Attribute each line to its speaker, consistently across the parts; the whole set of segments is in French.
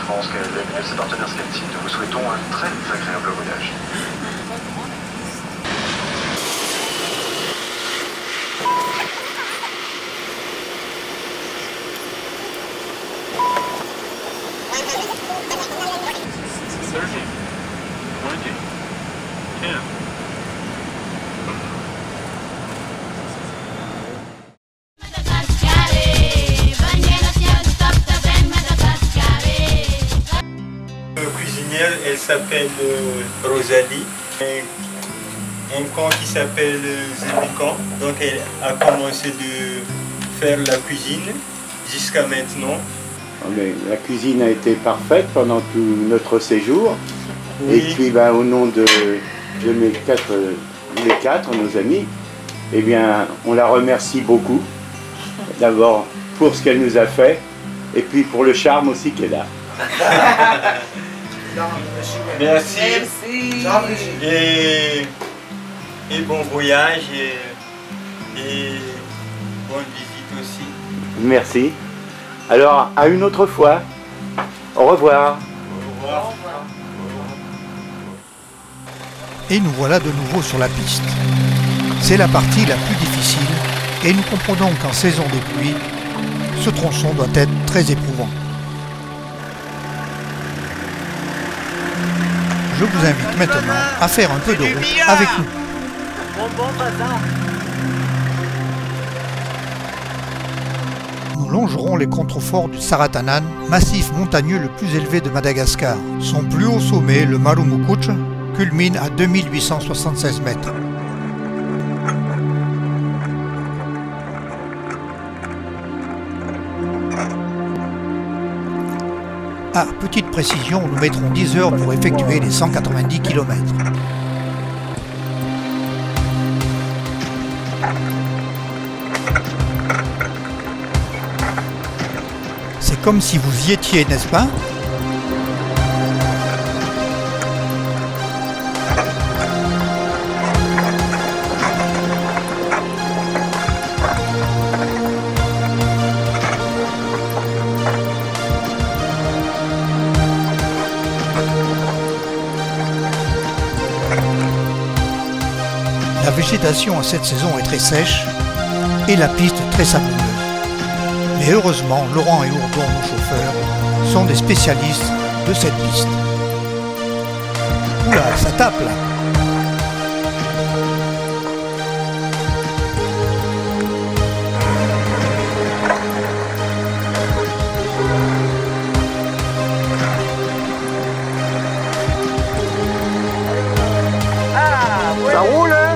Speaker 1: France KLM et de ses partenaires SkyTeam, nous vous souhaitons un très agréable voyage.
Speaker 2: Cuisinière, elle s'appelle Rosalie. Un camp qui s'appelle Zébican. Donc elle a commencé de faire la cuisine jusqu'à maintenant.
Speaker 3: Mais la cuisine a été parfaite pendant tout notre séjour.
Speaker 2: Oui.
Speaker 3: Et puis au nom de mes quatre, nos amis, eh bien, on la remercie beaucoup. D'abord pour ce qu'elle nous a fait et puis pour le charme aussi qu'elle a.
Speaker 2: Merci. Et bon voyage et bonne visite aussi.
Speaker 3: Merci. Alors, à une autre fois. Au revoir.
Speaker 2: Au revoir.
Speaker 4: Et nous voilà de nouveau sur la piste. C'est la partie la plus difficile et nous comprenons qu'en saison de pluie, ce tronçon doit être très éprouvant. Je vous invite maintenant à faire un peu de route avec nous. Nous longerons les contreforts du Saratanan, massif montagneux le plus élevé de Madagascar. Son plus haut sommet, le Marumukuch, culmine à 2876 mètres. Ah, petite précision, nous mettrons 10 heures pour effectuer les 190 km. C'est comme si vous y étiez, n'est-ce pas ? La végétation à cette saison est très sèche et la piste très saboureuse. Mais heureusement, Laurent et Ourdon, nos chauffeurs, sont des spécialistes de cette piste. Oula, ça tape là!
Speaker 3: Ça roule, hein?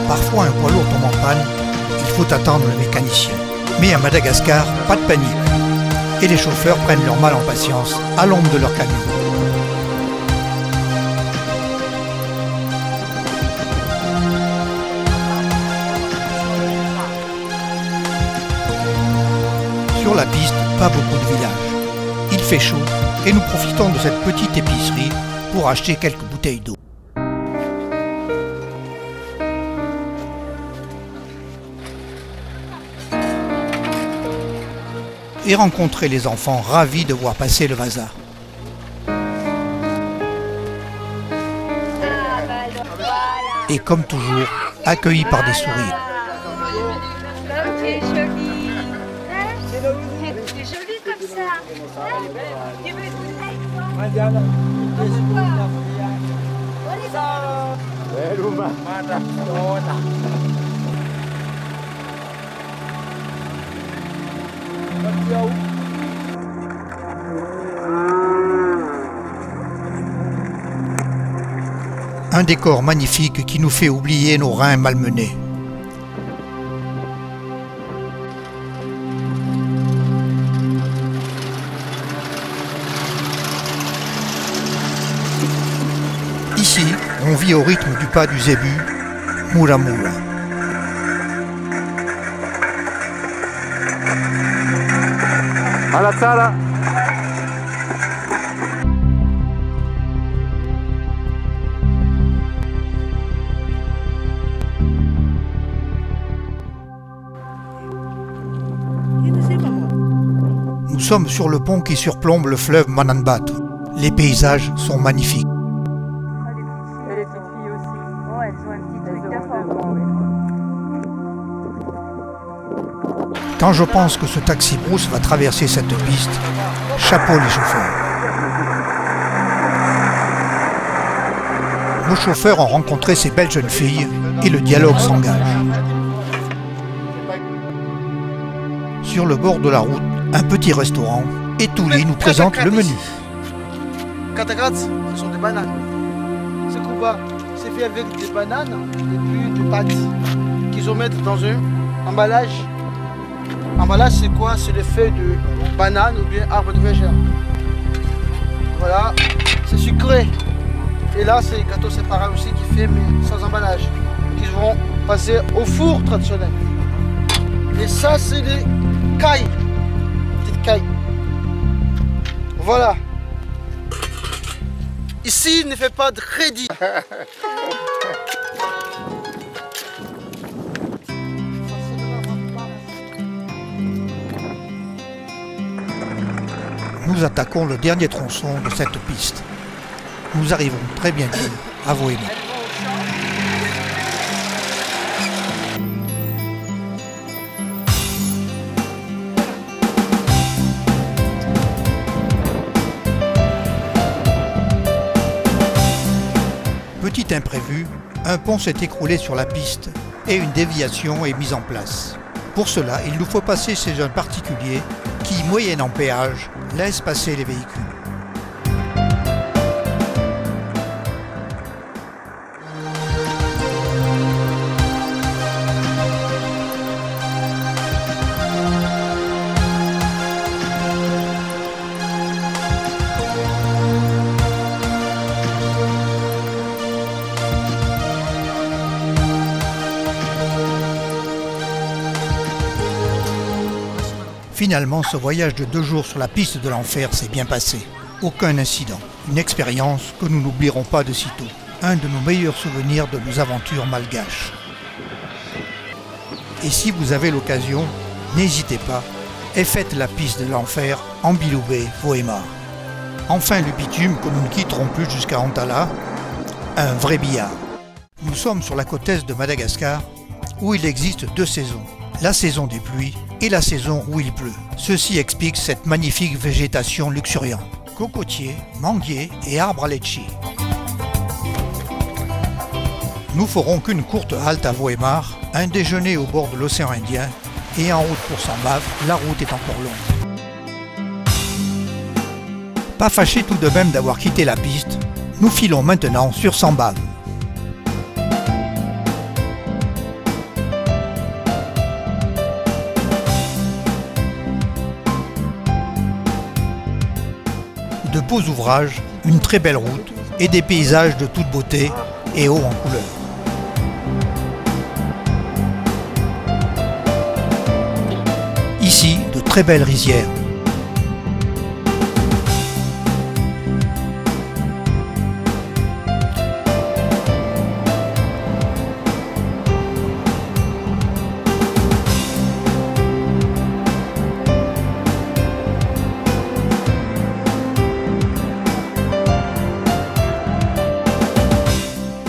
Speaker 4: Parfois un poids lourd tombe en panne, il faut attendre le mécanicien. Mais à Madagascar, pas de panique. Et les chauffeurs prennent leur mal en patience à l'ombre de leur camion. Sur la piste, pas beaucoup de villages. Il fait chaud et nous profitons de cette petite épicerie pour acheter quelques bouteilles d'eau. Et rencontrer les enfants ravis de voir passer le Vaza. Et comme toujours, accueillis par des sourires.
Speaker 5: C'est joli. C'est joli comme ça. Tu veux
Speaker 4: Un décor magnifique qui nous fait oublier nos reins malmenés. Ici, on vit au rythme du pas du zébu, Moula Moula.
Speaker 3: À la salle.
Speaker 4: sommes sur le pont qui surplombe le fleuve Mananbat. Les paysages sont magnifiques.
Speaker 5: Et les petites filles aussi. Ouais, elles ont un petit truc d'affaire.
Speaker 4: Quand je pense que ce taxi brousse va traverser cette piste, chapeau les chauffeurs. Nos chauffeurs ont rencontré ces belles jeunes filles et le dialogue s'engage. Sur le bord de la route, un petit restaurant et Touli nous présente le menu.
Speaker 6: Katakat, ce sont des bananes. Ce kouba, c'est fait avec des bananes et puis des pâtes qu'ils vont mettre dans un emballage. Emballage, c'est quoi? C'est le feuille de banane ou bien arbre de végère. Voilà, c'est sucré. Et là, c'est gâteau séparé aussi qui fait mais sans emballage. Qu'ils vont passer au four traditionnel. Et ça, c'est des cailles. Petites cailles. Voilà. Ici, ne fait pas de crédit.
Speaker 4: Nous attaquons le dernier tronçon de cette piste. Nous arrivons très bientôt à Voéma. Petit imprévu, un pont s'est écroulé sur la piste et une déviation est mise en place. Pour cela, il nous faut passer ces jeunes particuliers qui, moyennant péage, laissent passer les véhicules. Finalement, ce voyage de 2 jours sur la piste de l'enfer s'est bien passé. Aucun incident. Une expérience que nous n'oublierons pas de sitôt. Un de nos meilleurs souvenirs de nos aventures malgaches. Et si vous avez l'occasion, n'hésitez pas et faites la piste de l'enfer en Biloubé, Voéma. Enfin le bitume que nous ne quitterons plus jusqu'à Antala, un vrai billard. Nous sommes sur la côte est de Madagascar où il existe 2 saisons. La saison des pluies et la saison où il pleut. Ceci explique cette magnifique végétation luxuriante. Cocotiers, manguiers et arbres à litchi. Nous ferons qu'une courte halte à Voémar, un déjeuner au bord de l'océan Indien et en route pour Sambave, la route est encore longue. Pas fâché tout de même d'avoir quitté la piste, nous filons maintenant sur Sambave. De beaux ouvrages, une très belle route et des paysages de toute beauté et hauts en couleur. Ici, de très belles rizières.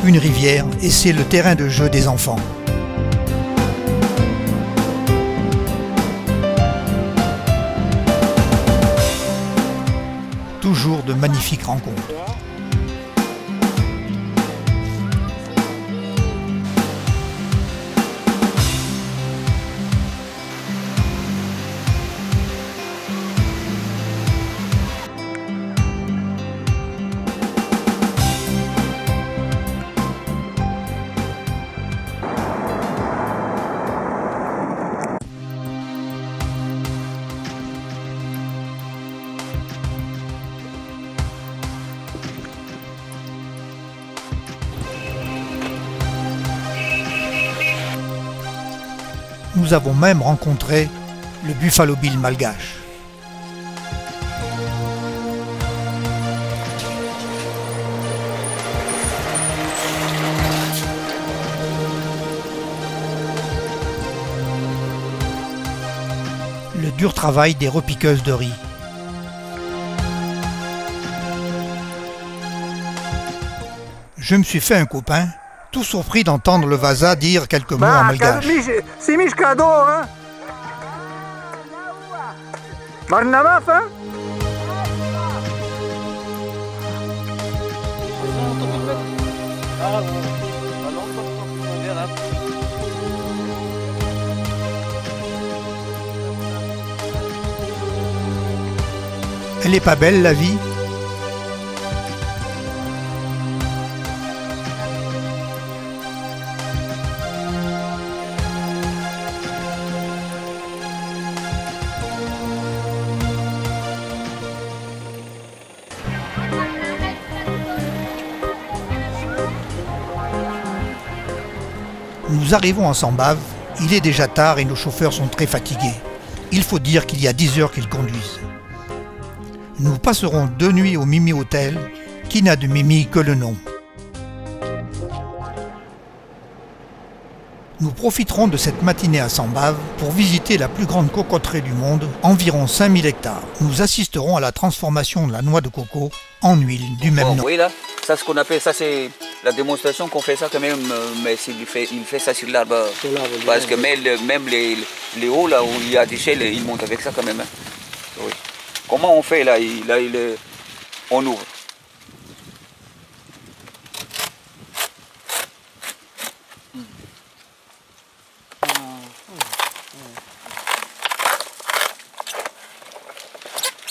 Speaker 4: Une rivière et c'est le terrain de jeu des enfants. Toujours de magnifiques rencontres. Nous avons même rencontré le Buffalo Bill malgache. Le dur travail des repiqueuses de riz Je me suis fait un copain, tout surpris d'entendre le Vasa dire quelques mots en malgache.
Speaker 7: C'est mis cadeau, hein? Marnamaf, hein?
Speaker 4: Elle est pas belle la vie? Nous arrivons en Sambave, il est déjà tard et nos chauffeurs sont très fatigués. Il faut dire qu'il y a 10 heures qu'ils conduisent. Nous passerons 2 nuits au Mimi Hotel, qui n'a de Mimi que le nom. Nous profiterons de cette matinée à Sambave pour visiter la plus grande cocoterie du monde, environ 5000 hectares. Nous assisterons à la transformation de la noix de coco en huile du même nom.
Speaker 8: Oui, là, ça ce qu'on appelle, ça c'est la démonstration qu'on fait ça quand même, mais il fait ça sur l'arbre. Parce que même les hauts, là où il y a des chelles, ils montent avec ça quand même. Hein. Oui. Comment on fait là, on ouvre.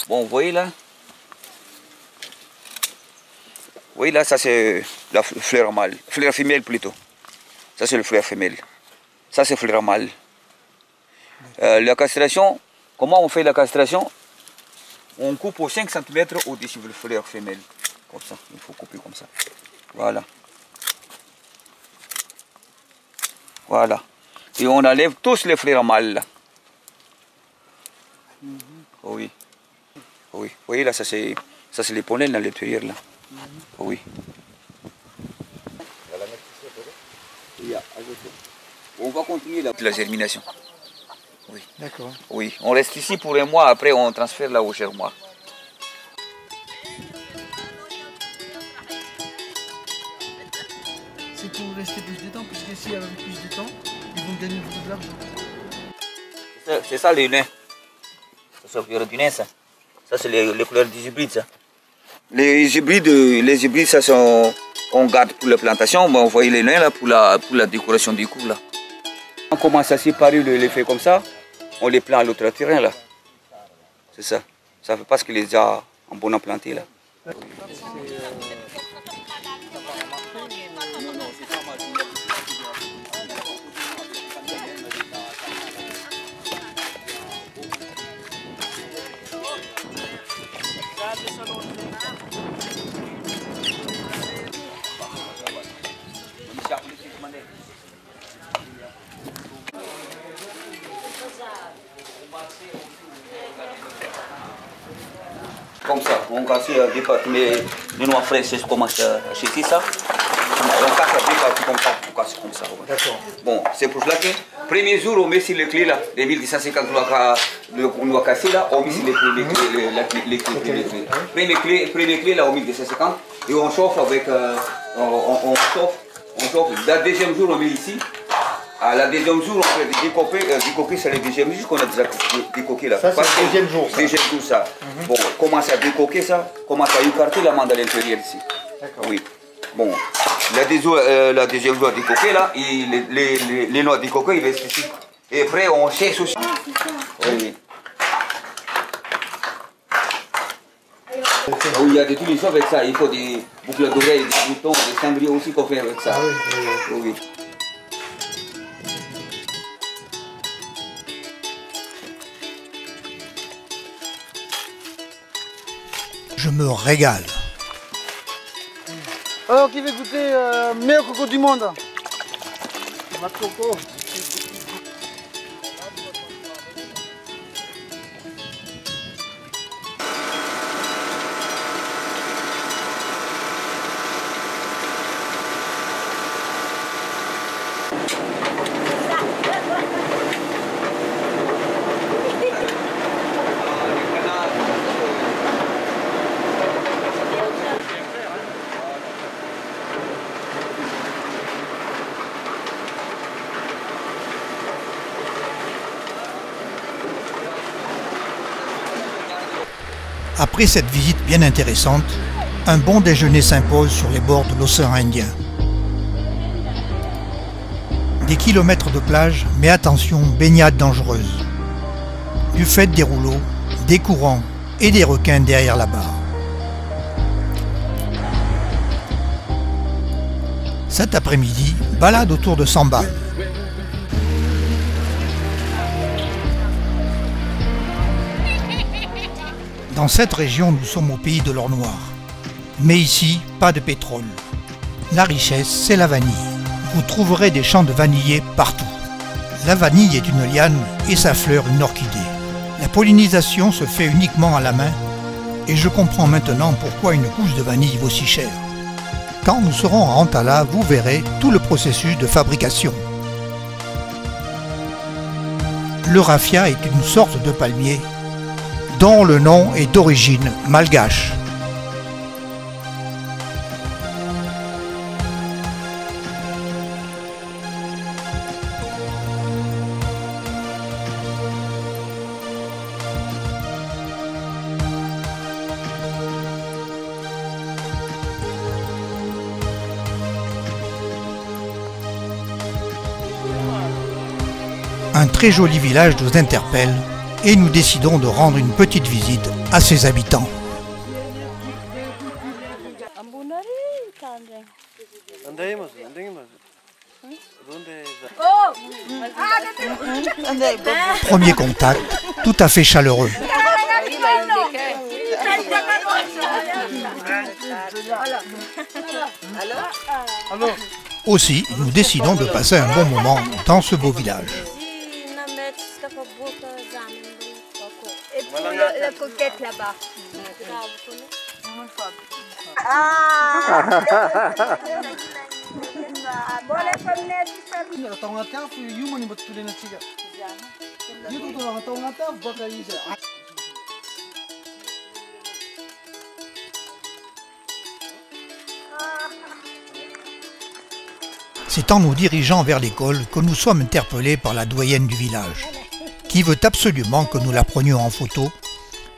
Speaker 8: Bon, vous voyez là? Oui, là, ça c'est la fleur mâle, fleur femelle plutôt. Ça c'est le fleur femelle. Ça c'est fleur mâle. La castration, comment on fait la castration? On coupe aux 5 cm au-dessus de la fleur femelle. Comme ça, il faut couper comme ça. Voilà. Voilà. Et on enlève tous les fleurs mâles là. Oui. Oui. Vous voyez là, ça c'est les pollens à l'intérieur là. Oui. On va continuer la germination. Oui.
Speaker 6: D'accord.
Speaker 8: Oui. On reste ici pour un mois, après on transfère là au germoir.
Speaker 6: C'est pour rester plus de temps, puisque s'il y avait plus de temps, ils vont gagner beaucoup de l'argent.
Speaker 8: C'est ça les nains. Ça c'est le du nain ça. Ça c'est les couleurs des hybrides ça. Les hybrides ça sont, on garde pour la plantation, mais on voit les nains là pour la décoration des cours là. On commence à séparer les feuilles comme ça, on les plante à l'autre terrain là. C'est ça. Ça fait parce que les a en bon à planter là. Comme ça, on casse des parties, mais les noix fraîches, je commence à acheter ça. On casse des parties comme ça, on casse comme ça.
Speaker 6: D'accord.
Speaker 8: Bon, c'est pour cela que, premier jour, on met sur les clés là, les 1250 noix cassées là, on met sur les clés. Première clé là, on met 1250 et on chauffe avec, on chauffe. Le deuxième jour, on met ici. À la deuxième jour, on fait décoquer, c'est le deuxième jour qu'on a déjà décoqué là.
Speaker 6: Ça, c'est le deuxième jour, ça.
Speaker 8: Deuxième jour, ça. Bon, commence à décoquer ça, commence à écarter la mande à l'intérieur ici.
Speaker 6: D'accord.
Speaker 8: Oui. Bon, la deuxième jour à décoquer là, et les noix décoquées, ils restent ici. Et après, on cherche aussi. Oui. Oui, il y a des solutions avec ça. Il faut des boucles d'oreilles, des boutons, des cendriers aussi qu'on fait avec ça.
Speaker 6: Ah oui.
Speaker 8: Oui.
Speaker 4: Je me régale.
Speaker 6: Alors, qui veut goûter meilleur coco du monde? Noix de coco.
Speaker 4: Après cette visite bien intéressante, un bon déjeuner s'impose sur les bords de l'océan Indien. Des kilomètres de plage, mais attention, baignade dangereuse. Du fait des rouleaux, des courants et des requins derrière la barre. Cet après-midi, balade autour de Samba. Dans cette région, nous sommes au pays de l'or noir. Mais ici, pas de pétrole. La richesse, c'est la vanille. Vous trouverez des champs de vanillés partout. La vanille est une liane et sa fleur une orchidée. La pollinisation se fait uniquement à la main et je comprends maintenant pourquoi une couche de vanille vaut si cher. Quand nous serons à Antala, vous verrez tout le processus de fabrication. Le raffia est une sorte de palmier dont le nom est d'origine malgache. Un très joli village nous interpelle et nous décidons de rendre une petite visite à ses habitants. Premier contact, tout à fait chaleureux. Aussi, nous décidons de passer un bon moment dans ce beau village.
Speaker 5: Et pour la coquette là-bas.
Speaker 4: C'est en nous dirigeant vers l'école que nous sommes interpellés par la doyenne du village, qui veut absolument que nous la prenions en photo,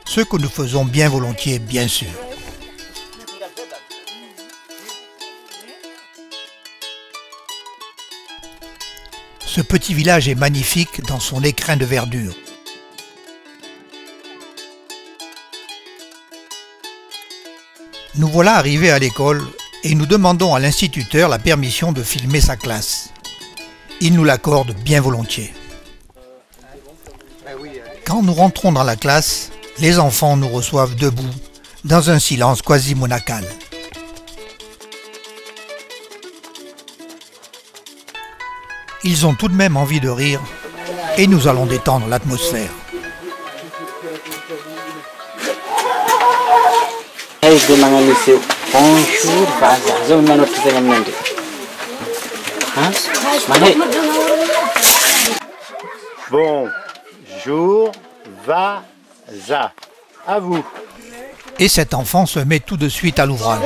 Speaker 4: ce que nous faisons bien volontiers, bien sûr. Ce petit village est magnifique dans son écrin de verdure. Nous voilà arrivés à l'école et nous demandons à l'instituteur la permission de filmer sa classe. Il nous l'accorde bien volontiers. Quand nous rentrons dans la classe, les enfants nous reçoivent debout, dans un silence quasi monacal. Ils ont tout de même envie de rire et nous allons détendre l'atmosphère.
Speaker 3: Bonjour, Vaza. À vous.
Speaker 4: Et cet enfant se met tout de suite à l'ouvrage.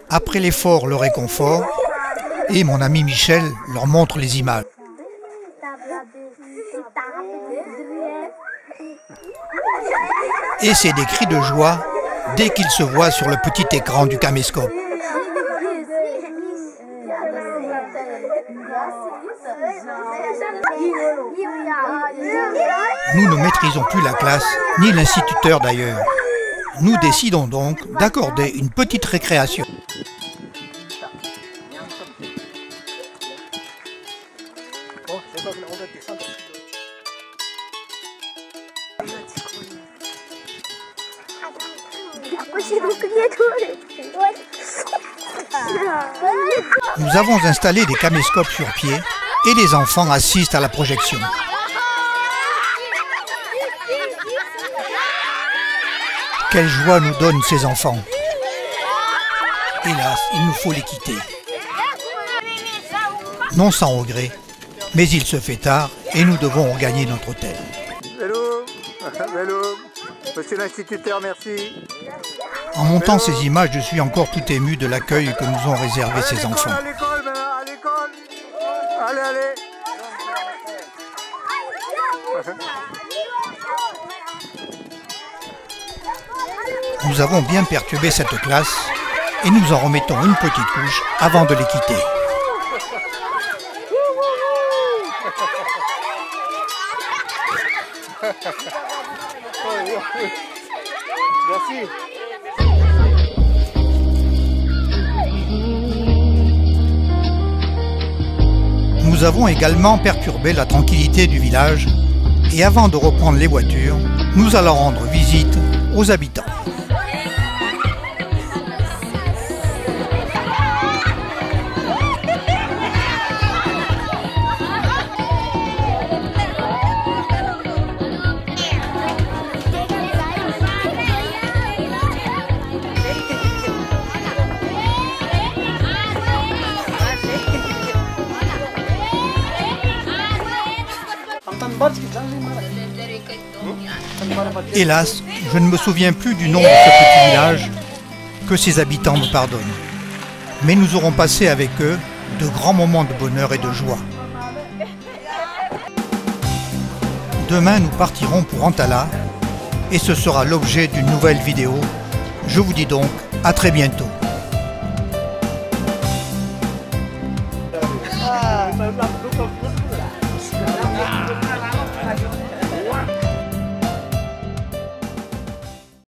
Speaker 4: Après l'effort, le réconfort, et mon ami Michel leur montre les images. Et c'est des cris de joie dès qu'ils se voient sur le petit écran du caméscope. Nous ne maîtrisons plus la classe, ni l'instituteur d'ailleurs. Nous décidons donc d'accorder une petite récréation. Nous avons installé des caméscopes sur pied et les enfants assistent à la projection. Quelle joie nous donnent ces enfants. Hélas, il nous faut les quitter. Non sans regret, mais il se fait tard et nous devons regagner notre hôtel.
Speaker 7: Vélo, vélo, Monsieur l'instituteur, merci.
Speaker 4: En montant ces images, je suis encore tout ému de l'accueil que nous ont réservé ces enfants.
Speaker 7: À l'école, maintenant, à l'école. Allez, allez.
Speaker 4: Nous avons bien perturbé cette classe et nous en remettons une petite couche avant de les quitter.
Speaker 6: Merci.
Speaker 4: Nous avons également perturbé la tranquillité du village et avant de reprendre les voitures, nous allons rendre visite aux habitants. Hélas, je ne me souviens plus du nom de ce petit village, que ses habitants me pardonnent. Mais nous aurons passé avec eux de grands moments de bonheur et de joie. Demain, nous partirons pour Antala et ce sera l'objet d'une nouvelle vidéo. Je vous dis donc à très bientôt.
Speaker 6: Ah,